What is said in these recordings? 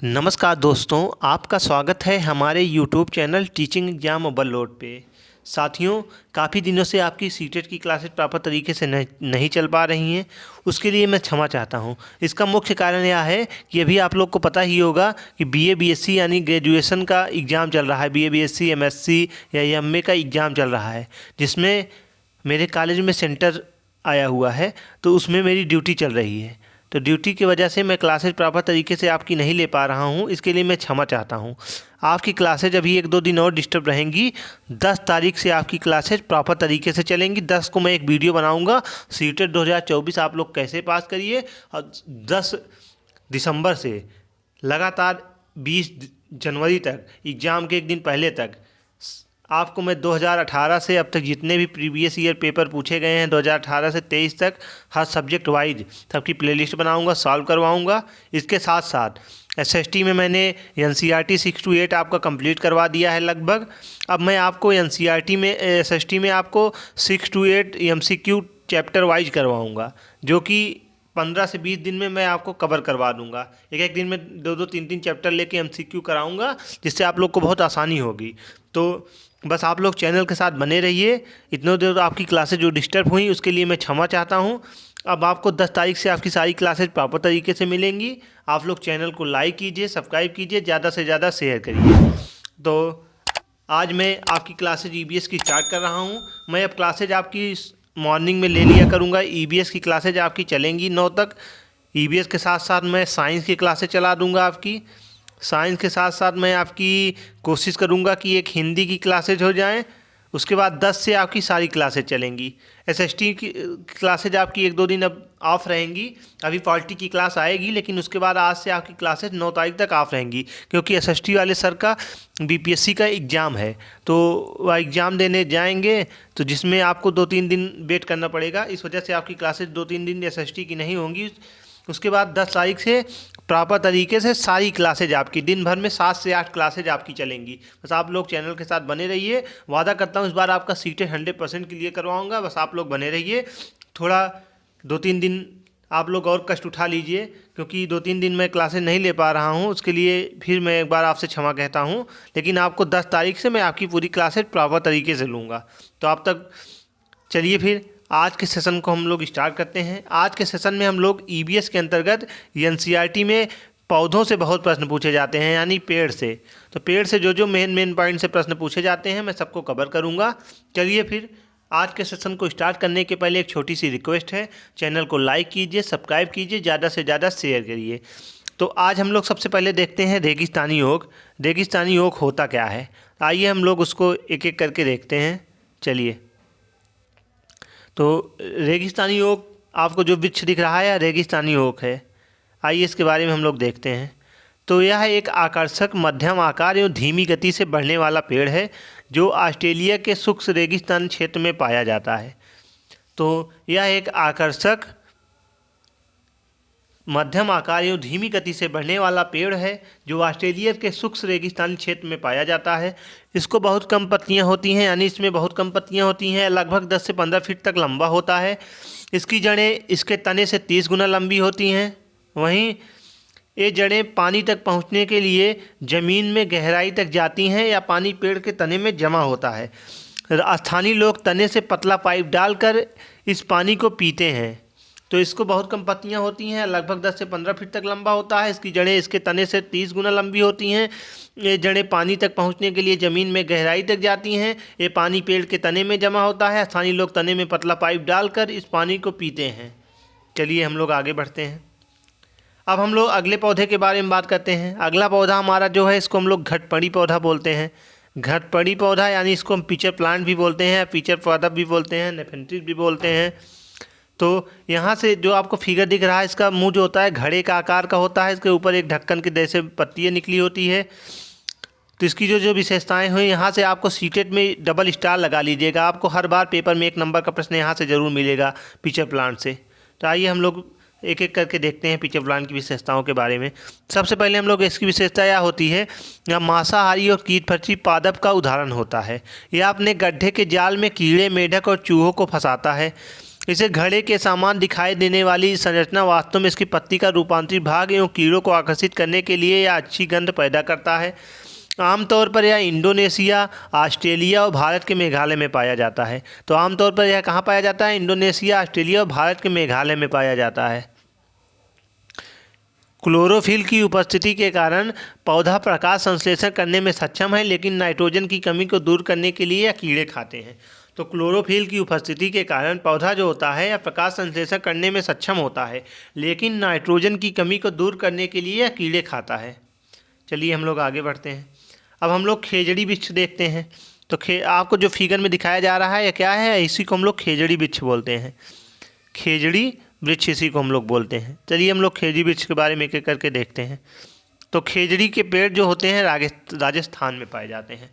नमस्कार दोस्तों, आपका स्वागत है हमारे YouTube channel teaching exam overload पे। साथियों, काफ़ी दिनों से आपकी सीटेट की क्लासेस प्रॉपर तरीके से नहीं चल पा रही हैं। उसके लिए मैं क्षमा चाहता हूं। इसका मुख्य कारण यह है कि अभी आप लोग को पता ही होगा कि बीए बीएससी यानी ग्रेजुएशन का एग्ज़ाम चल रहा है। बीए बीएससी एमएससी या एमए का एग्ज़ाम चल रहा है, जिसमें मेरे कॉलेज में सेंटर आया हुआ है, तो उसमें मेरी ड्यूटी चल रही है। तो ड्यूटी की वजह से मैं क्लासेज प्रॉपर तरीके से आपकी नहीं ले पा रहा हूँ। इसके लिए मैं क्षमा चाहता हूँ। आपकी क्लासेज अभी 1-2 दिन और डिस्टर्ब रहेंगी। 10 तारीख से आपकी क्लासेज प्रॉपर तरीके से चलेंगी। 10 को मैं एक वीडियो बनाऊँगा, सीटेट 2024 आप लोग कैसे पास करिए। और 10 दिसंबर से लगातार 20 जनवरी तक, एग्ज़ाम के एक दिन पहले तक, आपको मैं 2018 से अब तक जितने भी प्रीवियस ईयर पेपर पूछे गए हैं 2018 से 23 तक, हर सब्जेक्ट वाइज सबकी प्लेलिस्ट बनाऊंगा, सॉल्व करवाऊंगा। इसके साथ साथ एसएसटी में मैंने एनसीईआरटी 6 to 8 आपका कंप्लीट करवा दिया है लगभग। अब मैं आपको एनसीईआरटी में एसएसटी में आपको 6 to 8 एमसीक्यू चैप्टर वाइज करवाऊँगा, जो कि 15 से 20 दिन में मैं आपको कवर करवा दूंगा। एक दिन में 2-2, 3-3 चैप्टर लेके एमसीक्यू कराऊंगा, जिससे आप लोग को बहुत आसानी होगी। तो बस आप लोग चैनल के साथ बने रहिए। इतने देर आपकी क्लासेज जो डिस्टर्ब हुई उसके लिए मैं क्षमा चाहता हूं। अब आपको 10 तारीख से आपकी सारी क्लासेज प्रॉपर तरीके से मिलेंगी। आप लोग चैनल को लाइक कीजिए, सब्सक्राइब कीजिए, ज़्यादा से ज़्यादा शेयर करिए। तो आज मैं आपकी क्लासेज ईबीएस की स्टार्ट कर रहा हूँ। मैं अब क्लासेज आपकी मॉर्निंग में ले लिया करूँगा। ईबीएस की क्लासेज आपकी चलेंगी 9 तक। ईबीएस के साथ साथ मैं साइंस की क्लासेज चला दूँगा आपकी। साइंस के साथ साथ मैं आपकी कोशिश करूँगा कि एक हिंदी की क्लासेज हो जाएं। उसके बाद 10 से आपकी सारी क्लासेज चलेंगी। एसएसटी की क्लासेज आपकी 1-2 दिन अब ऑफ रहेंगी। अभी पॉलिटी की क्लास आएगी, लेकिन उसके बाद आज से आपकी क्लासेज 9 तारीख तक ऑफ रहेंगी, क्योंकि एसएसटी वाले सर का बीपीएससी का एग्ज़ाम है। तो वह एग्ज़ाम देने जाएंगे, तो जिसमें आपको 2-3 दिन वेट करना पड़ेगा। इस वजह से आपकी क्लासेज 2-3 दिन एसएसटी की नहीं होंगी। उसके बाद 10 तारीख से प्रॉपर तरीके से सारी क्लासेज आपकी दिन भर में 7 से 8 क्लासेज आपकी चलेंगी। बस आप लोग चैनल के साथ बने रहिए। वादा करता हूँ इस बार आपका सीटें 100% क्लियर करवाऊँगा। बस आप लोग बने रहिए। थोड़ा 2-3 दिन आप लोग और कष्ट उठा लीजिए, क्योंकि 2-3 दिन मैं क्लासेज नहीं ले पा रहा हूँ। उसके लिए फिर मैं एक बार आपसे क्षमा कहता हूँ, लेकिन आपको 10 तारीख से मैं आपकी पूरी क्लासेज प्रॉपर तरीके से लूँगा। तो आप तक चलिए फिर आज के सेशन को हम लोग स्टार्ट करते हैं। आज के सेशन में हम लोग ईबीएस के अंतर्गत एनसीईआरटी में पौधों से बहुत प्रश्न पूछे जाते हैं, यानी पेड़ से। तो पेड़ से जो मेन पॉइंट से प्रश्न पूछे जाते हैं, मैं सबको कवर करूंगा। चलिए फिर आज के सेशन को स्टार्ट करने के पहले एक छोटी सी रिक्वेस्ट है, चैनल को लाइक कीजिए, सब्सक्राइब कीजिए, ज़्यादा से ज़्यादा शेयर करिए। तो आज हम लोग सबसे पहले देखते हैं रेगिस्तानी ओक। रेगिस्तानी ओक होता क्या है, आइए हम लोग उसको एक एक करके देखते हैं। चलिए, तो रेगिस्तानी ओक, आपको जो वृक्ष दिख रहा है रेगिस्तानी ओक है। आइए इसके बारे में हम लोग देखते हैं। तो यह एक आकर्षक मध्यम आकार एवं धीमी गति से बढ़ने वाला पेड़ है, जो ऑस्ट्रेलिया के शुष्क रेगिस्तान क्षेत्र में पाया जाता है। तो यह एक आकर्षक मध्यम आकार एवं धीमी गति से बढ़ने वाला पेड़ है, जो ऑस्ट्रेलिया के शुष्क रेगिस्तानी क्षेत्र में पाया जाता है। इसको बहुत कम पत्तियां होती हैं, यानी इसमें बहुत कम पत्तियां होती हैं। लगभग 10 से 15 फीट तक लंबा होता है। इसकी जड़ें इसके तने से 30 गुना लंबी होती हैं। वहीं ये जड़ें पानी तक पहुंचने के लिए ज़मीन में गहराई तक जाती हैं, या पानी पेड़ के तने में जमा होता है। स्थानीय लोग तने से पतला पाइप डालकर इस पानी को पीते हैं। तो इसको बहुत कम पत्तियां होती हैं, लगभग 10 से 15 फीट तक लंबा होता है। इसकी जड़ें इसके तने से 30 गुना लंबी होती हैं। ये जड़ें पानी तक पहुंचने के लिए ज़मीन में गहराई तक जाती हैं। ये पानी पेड़ के तने में जमा होता है। स्थानीय लोग तने में पतला पाइप डालकर इस पानी को पीते हैं। चलिए हम लोग आगे बढ़ते हैं। अब हम लोग अगले पौधे के बारे में बात करते हैं। अगला पौधा हमारा जो है, इसको हम लोग घटपड़ी पौधा बोलते हैं। घटपड़ी पौधा यानी इसको हम पिचर प्लांट भी बोलते हैं, पिचर पौधा भी बोलते हैं, नेफेंथ्रिस भी बोलते हैं। तो यहाँ से जो आपको फिगर दिख रहा है, इसका मुंह जो होता है घड़े का आकार का होता है। इसके ऊपर एक ढक्कन के जैसे पत्तियाँ निकली होती है। तो इसकी जो विशेषताएं हुई, यहाँ से आपको सीटेट में डबल स्टार लगा लीजिएगा। आपको हर बार पेपर में 1 नंबर का प्रश्न यहाँ से ज़रूर मिलेगा पिचर प्लांट से। तो आइए हम लोग एक एक करके देखते हैं पिचर प्लांट की विशेषताओं के बारे में। सबसे पहले हम लोग इसकी विशेषता यह होती है, यह मांसाहारी और कीट-फड़ची पादप का उदाहरण होता है। यह अपने गड्ढे के जाल में कीड़े, मेढक और चूहों को फंसाता है। इसे घड़े के समान दिखाई देने वाली संरचना वास्तव में इसकी पत्ती का रूपांतरित भाग एवं कीड़ों को आकर्षित करने के लिए या अच्छी गंध पैदा करता है। आमतौर पर यह इंडोनेशिया, ऑस्ट्रेलिया और भारत के मेघालय में पाया जाता है। तो आमतौर पर यह कहाँ पाया जाता है? इंडोनेशिया, ऑस्ट्रेलिया और भारत के मेघालय में पाया जाता है। क्लोरोफिल की उपस्थिति के कारण पौधा प्रकाश संश्लेषण करने में सक्षम है, लेकिन नाइट्रोजन की कमी को दूर करने के लिए यह कीड़े खाते हैं। तो क्लोरोफिल की उपस्थिति के कारण पौधा जो होता है या प्रकाश संश्लेषण करने में सक्षम होता है, लेकिन नाइट्रोजन की कमी को दूर करने के लिए यह कीड़े खाता है। चलिए हम लोग आगे बढ़ते हैं। अब हम लोग खेजड़ी वृक्ष देखते हैं। तो आपको जो फिगर में दिखाया जा रहा है यह क्या है? इसी को हम लोग खेजड़ी वृक्ष बोलते हैं। खेजड़ी वृक्ष इसी को हम लोग बोलते हैं। चलिए हम लोग खेजड़ी वृक्ष के बारे में एक एक करके देखते हैं। तो खेजड़ी के पेड़ जो होते हैं राजस्थान में पाए जाते हैं।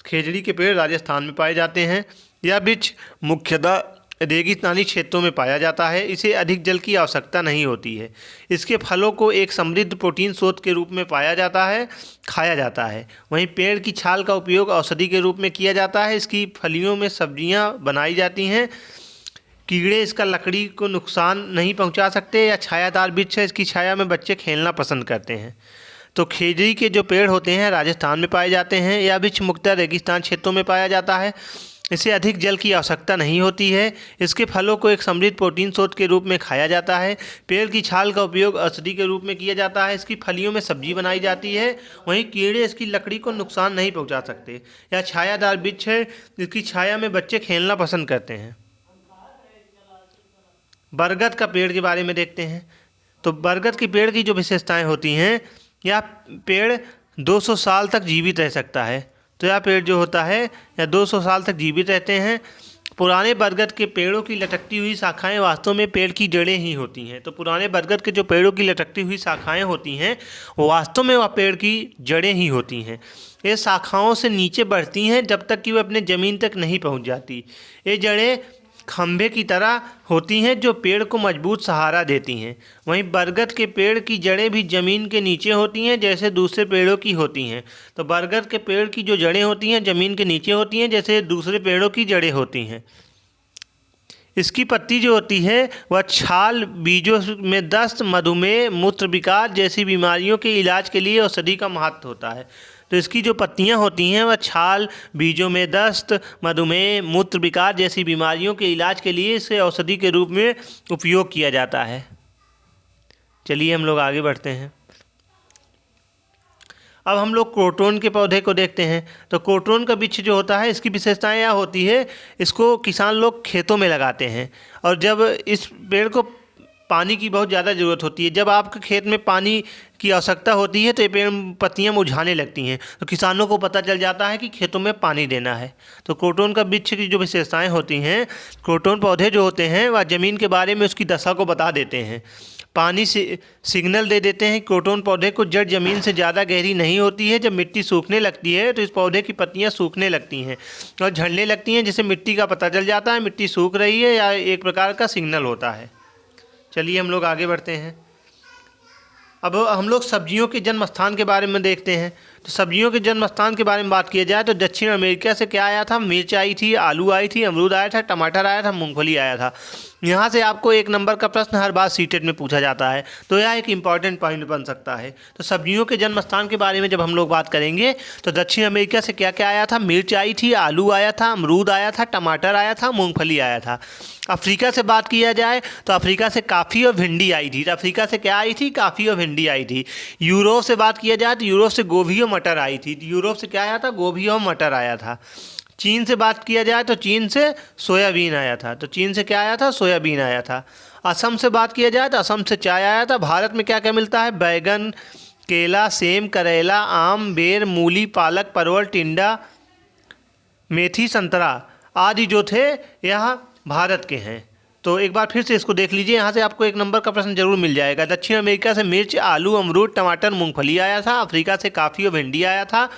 खेजड़ी के पेड़ राजस्थान में पाए जाते हैं। यह वृक्ष मुख्यतः रेगिस्तानी क्षेत्रों में पाया जाता है। इसे अधिक जल की आवश्यकता नहीं होती है। इसके फलों को एक समृद्ध प्रोटीन स्रोत के रूप में पाया जाता है, खाया जाता है। वहीं पेड़ की छाल का उपयोग औषधि के रूप में किया जाता है। इसकी फलियों में सब्जियां बनाई जाती हैं। कीड़े इसका लकड़ी को नुकसान नहीं पहुंचा सकते। या छायादार वृक्ष है, इसकी छाया में बच्चे खेलना पसंद करते हैं। तो खेजड़ी के जो पेड़ होते हैं राजस्थान में पाए जाते हैं। यह वृक्ष मुख्यतः रेगिस्तान क्षेत्रों में पाया जाता है। इसे अधिक जल की आवश्यकता नहीं होती है। इसके फलों को एक समृद्ध प्रोटीन स्रोत के रूप में खाया जाता है। पेड़ की छाल का उपयोग औषधि के रूप में किया जाता है। इसकी फलियों में सब्जी बनाई जाती है। वहीं कीड़े इसकी लकड़ी को नुकसान नहीं पहुंचा सकते। यह छायादार वृक्ष है, इसकी छाया में बच्चे खेलना पसंद करते हैं। बरगद का पेड़ के बारे में देखते हैं। तो बरगद के पेड़ की जो विशेषताएं होती हैं, यह पेड़ 200 साल तक जीवित रह सकता है। तो यह पेड़ जो होता है यह 200 साल तक जीवित रहते हैं। पुराने बरगद के पेड़ों की लटकती हुई शाखाएं वास्तव में पेड़ की जड़ें ही होती हैं। तो पुराने बरगद के जो पेड़ों की लटकती हुई शाखाएं होती हैं वो वास्तव में वह पेड़ की जड़ें ही होती हैं। ये शाखाओं से नीचे बढ़ती हैं जब तक कि वह अपने ज़मीन तक नहीं पहुंच जाती। ये जड़ें खंभे की तरह होती हैं जो पेड़ को मजबूत सहारा देती हैं। वहीं बरगद के पेड़ की जड़ें भी ज़मीन के नीचे होती हैं जैसे दूसरे पेड़ों की होती हैं। तो बरगद के पेड़ की जो जड़ें होती हैं ज़मीन के नीचे होती हैं जैसे दूसरे पेड़ों की जड़ें होती हैं। इसकी पत्ती जो होती है वह छाल बीजों में दस्त, मधुमेह, मूत्र विकार जैसी बीमारियों के इलाज के लिए औषधि का महत्व होता है। तो इसकी जो पत्तियां होती हैं वह छाल, बीजों में दस्त, मधुमेह, मूत्र विकार जैसी बीमारियों के इलाज के लिए इसे औषधि के रूप में उपयोग किया जाता है। चलिए हम लोग आगे बढ़ते हैं। अब हम लोग क्रोटोन के पौधे को देखते हैं। तो क्रोटोन का वृक्ष जो होता है इसकी विशेषताएं यह होती है, इसको किसान लोग खेतों में लगाते हैं। और जब इस पेड़ को पानी की बहुत ज़्यादा ज़रूरत होती है, जब आपके खेत में पानी की आवश्यकता होती है तो ये पेड़ पत्तियां मुरझाने लगती हैं। तो किसानों को पता चल जाता है कि खेतों में पानी देना है। तो क्रोटोन का वृक्ष की जो विशेषताएं होती हैं, क्रोटोन पौधे जो होते हैं वह ज़मीन के बारे में उसकी दशा को बता देते हैं। पानी से सिग्नल दे देते हैं। क्रोटोन पौधे को जड़ ज़मीन से ज़्यादा गहरी नहीं होती है। जब मिट्टी सूखने लगती है तो इस पौधे की पत्तियां सूखने लगती हैं और झड़ने लगती हैं, जिससे मिट्टी का पता चल जाता है मिट्टी सूख रही है या एक प्रकार का सिग्नल होता है। चलिए हम लोग आगे बढ़ते हैं। अब हम लोग सब्जियों के जन्म स्थान के बारे में देखते हैं। तो सब्जियों के जन्म स्थान के बारे में बात किया जाए तो दक्षिण अमेरिका से क्या आया था? मिर्च आई थी, आलू आई थी, अमरूद आया था, टमाटर आया था, मूंगफली आया था। यहाँ से आपको एक नंबर का प्रश्न हर बार सीटेट में पूछा जाता है, तो यह एक इम्पॉर्टेंट पॉइंट बन सकता है। तो सब्जियों के जन्म स्थान के बारे में जब हम लोग बात करेंगे तो दक्षिण अमेरिका से क्या क्या आया था? मिर्च आई थी, आलू आया था, अमरूद आया था, टमाटर आया था, मूंगफली आया था। अफ्रीका से बात किया जाए तो अफ्रीका से काफ़ी और भिंडी आई थी। अफ्रीका से क्या आई थी? काफ़ी और भिंडी आई थी। यूरोप से बात किया जाए तो यूरोप से गोभी और मटर आई थी। यूरोप से क्या आया था? गोभी और मटर आया था। चीन से बात किया जाए तो चीन से सोयाबीन आया था। तो चीन से क्या आया था? सोयाबीन आया था। असम से बात किया जाए तो असम से चाय आया था। भारत में क्या क्या मिलता है? बैगन, केला, सेम, करेला, आम, बेर, मूली, पालक, परवल, टिंडा, मेथी, संतरा आदि जो थे यह भारत के हैं। तो एक बार फिर से इसको देख लीजिए, यहाँ से आपको एक नंबर का प्रश्न जरूर मिल जाएगा। दक्षिण अमेरिका से मिर्च, आलू, अमरूद, टमाटर, मूंगफली आया था। अफ्रीका से काफ़ी और भिंडी आया था।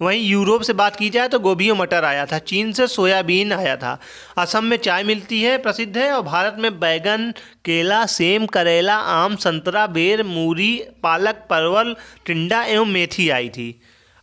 वहीं यूरोप से बात की जाए तो गोभी और मटर आया था। चीन से सोयाबीन आया था। असम में चाय मिलती है, प्रसिद्ध है। और भारत में बैगन, केला, सेम, करेला, आम, संतरा, बेर, मूली, पालक, परवल, टिंडा एवं मेथी आई थी।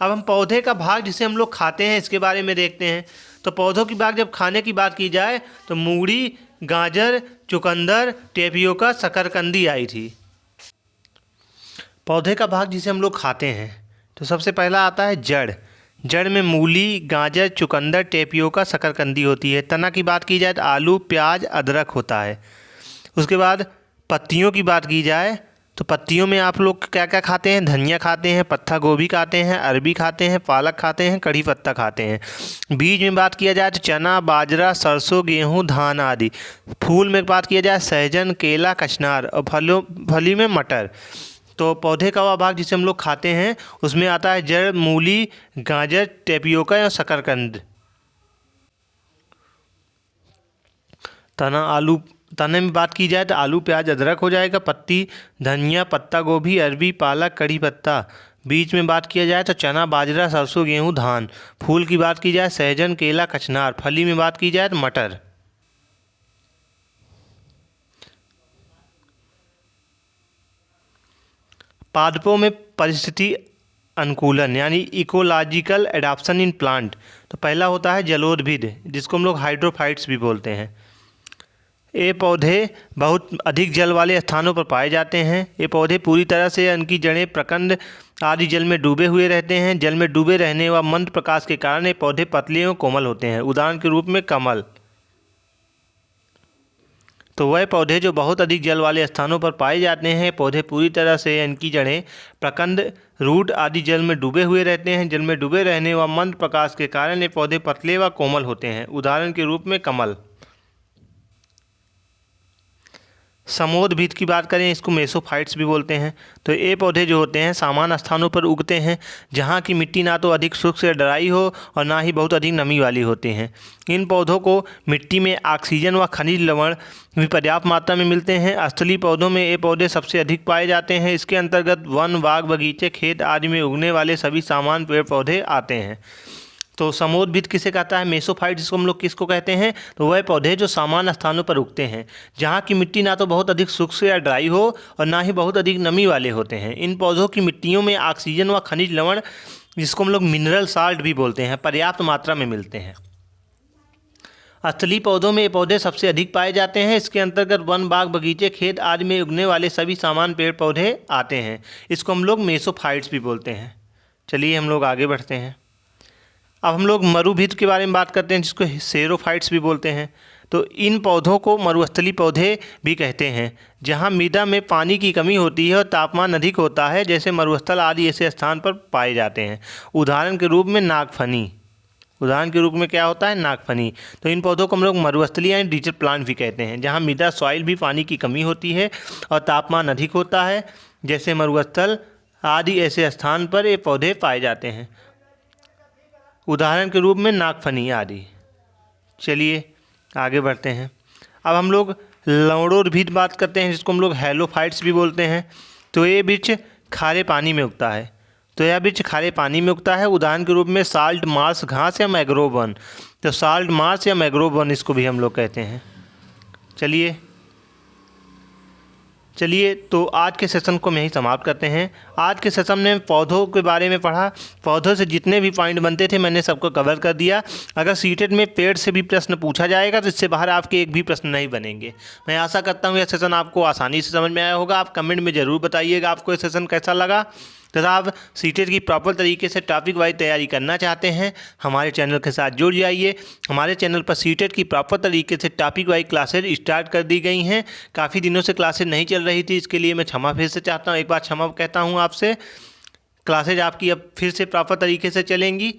अब हम पौधे का भाग जिसे हम लोग खाते हैं इसके बारे में देखते हैं। तो पौधों की बात जब खाने की बात की जाए तो मूली, गाजर, चुकंदर, टेपियोका, शकरकंदी आई थी। पौधे का भाग जिसे हम लोग खाते हैं, तो सबसे पहला आता है जड़। जड़ में मूली, गाजर, चुकंदर, टेपियोका, शकरकंदी होती है। तना की बात की जाए तो आलू, प्याज, अदरक होता है। उसके बाद पत्तियों की बात की जाए तो पत्तियों में आप लोग क्या क्या खाते हैं? धनिया खाते हैं, पत्ता गोभी खाते हैं, अरबी खाते हैं, पालक खाते हैं, कड़ी पत्ता खाते हैं। बीज में बात किया जाए तो चना, बाजरा, सरसों, गेहूं, धान आदि। फूल में बात किया जाए सहजन, केला, कचनार, और फली में मटर। तो पौधे का वह भाग जिसे हम लोग खाते हैं उसमें आता है जड़, मूली, गाजर, टेपियोका और शकरकंद। तने में बात की जाए तो आलू, प्याज, अदरक हो जाएगा। पत्ती धनिया, पत्ता गोभी, अरबी, पालक, कड़ी पत्ता। बीज में बात किया जाए तो चना, बाजरा, सरसों, गेहूं, धान। फूल की बात की जाए सहजन, केला, कचनार। फली में बात की जाए तो मटर। पादपों में परिस्थिति अनुकूलन यानी इकोलॉजिकल एडाप्शन इन प्लांट। तो पहला होता है जलोद्भिद, जिसको हम लोग हाइड्रोफाइट्स भी बोलते हैं। ये पौधे बहुत अधिक जल वाले स्थानों पर पाए जाते हैं। ये पौधे पूरी तरह से इनकी जड़ें, प्रकंद आदि जल में डूबे हुए रहते हैं। जल में डूबे रहने व मंद प्रकाश के कारण ये पौधे पतले एवं कोमल होते हैं। उदाहरण के रूप में कमल। तो वह पौधे जो बहुत अधिक जल वाले स्थानों पर पाए जाते हैं, पौधे पूरी तरह से इनकी जड़ें, प्रकंद, रूट आदि जल में डूबे हुए रहते हैं। जल में डूबे रहने व मंद प्रकाश के कारण ये पौधे पतले व कोमल होते हैं। उदाहरण के रूप में कमल। समोद्भिद की बात करें, इसको मेसोफाइट्स भी बोलते हैं। तो ये पौधे जो होते हैं सामान्य स्थानों पर उगते हैं, जहाँ की मिट्टी ना तो अधिक शुष्क या ड्राई हो और ना ही बहुत अधिक नमी वाली होती हैं। इन पौधों को मिट्टी में ऑक्सीजन व खनिज लवण भी पर्याप्त मात्रा में मिलते हैं। स्थलीय पौधों में ये पौधे सबसे अधिक पाए जाते हैं। इसके अंतर्गत वन, बाग, बगीचे, खेत आदि में उगने वाले सभी सामान्य पेड़ पौधे आते हैं। तो समोद्भिद किसे कहता है? मेसोफाइट, जिसको हम लोग किसको कहते हैं? तो वह पौधे जो सामान्य स्थानों पर उगते हैं, जहाँ की मिट्टी ना तो बहुत अधिक शुष्क या ड्राई हो और ना ही बहुत अधिक नमी वाले होते हैं। इन पौधों की मिट्टियों में ऑक्सीजन व खनिज लवण, जिसको हम लोग मिनरल साल्ट भी बोलते हैं, पर्याप्त मात्रा में मिलते हैं। स्थलीय पौधों में ये पौधे सबसे अधिक पाए जाते हैं। इसके अंतर्गत वन, बाग, बगीचे, खेत आदि में उगने वाले सभी सामान्य पेड़ पौधे आते हैं। इसको हम लोग मेसोफाइट्स भी बोलते हैं। चलिए हम लोग आगे बढ़ते हैं। अब हम लोग मरुभिद के बारे में बात करते हैं, जिसको सेरोफाइट्स भी बोलते हैं। तो इन पौधों को मरुस्थलीय पौधे भी कहते हैं, जहां मृदा में पानी की कमी होती है और तापमान अधिक होता है, जैसे मरुस्थल आदि ऐसे स्थान पर पाए जाते हैं। उदाहरण के रूप में नागफनी। उदाहरण के रूप में क्या होता है? नागफनी। तो इन पौधों को हम लोग मरुस्थलीय यानी डिजर्ट प्लांट भी कहते हैं, जहाँ मृदा सॉइल भी पानी की कमी होती है और तापमान अधिक होता है, जैसे मरुस्थल आदि ऐसे स्थान पर ये पौधे पाए जाते हैं। उदाहरण के रूप में नागफनी आदि। चलिए आगे बढ़ते हैं। अब हम लोग लवणोद्भिद बात करते हैं, जिसको हम लोग हेलोफाइट्स भी बोलते हैं। तो ये वृक्ष खारे पानी में उगता है। तो यह वृक्ष खारे पानी में उगता है। उदाहरण के रूप में साल्ट मार्श घास या मैंग्रोव वन। तो साल्ट मार्श या मैंग्रोव वन इसको भी हम लोग कहते हैं। चलिए तो आज के सेशन को हम यहीं समाप्त करते हैं। आज के सेशन में पौधों के बारे में पढ़ा। पौधों से जितने भी पॉइंट बनते थे मैंने सबको कवर कर दिया। अगर सीटेट में पेड़ से भी प्रश्न पूछा जाएगा तो इससे बाहर आपके एक भी प्रश्न नहीं बनेंगे। मैं आशा करता हूँ यह सेशन आपको आसानी से समझ में आया होगा। आप कमेंट में ज़रूर बताइएगा आपको ये सेशन कैसा लगा। तथा आप सीटेट की प्रॉपर तरीके से टॉपिक वाइज तैयारी करना चाहते हैं, हमारे चैनल के साथ जुड़ जाइए। हमारे चैनल पर सीटेट की प्रॉपर तरीके से टॉपिक वाइज क्लासेज स्टार्ट कर दी गई हैं। काफ़ी दिनों से क्लासेज नहीं चल रही थी, इसके लिए मैं क्षमा फिर से चाहता हूँ, एक बार क्षमा कहता हूँ आपसे। क्लासेज आपकी अब फिर से प्रॉपर तरीके से चलेंगी।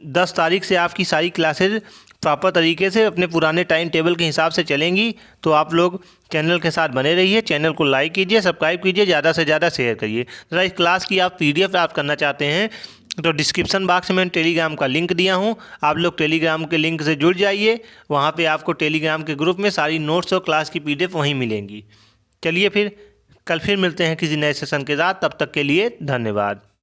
10 तारीख से आपकी सारी क्लासेज प्रॉपर तरीके से अपने पुराने टाइम टेबल के हिसाब से चलेंगी। तो आप लोग चैनल के साथ बने रहिए। चैनल को लाइक कीजिए, सब्सक्राइब कीजिए, ज़्यादा से ज़्यादा शेयर करिए। तथा इस क्लास की आप PDF प्राप्त करना चाहते हैं तो डिस्क्रिप्शन बॉक्स में मैंने टेलीग्राम का लिंक दिया हूँ। आप लोग टेलीग्राम के लिंक से जुड़ जाइए। वहाँ पे आपको टेलीग्राम के ग्रुप में सारी नोट्स और क्लास की PDF वहीं मिलेंगी। चलिए फिर कल फिर मिलते हैं किसी नए सेशन के साथ। तब तक के लिए धन्यवाद।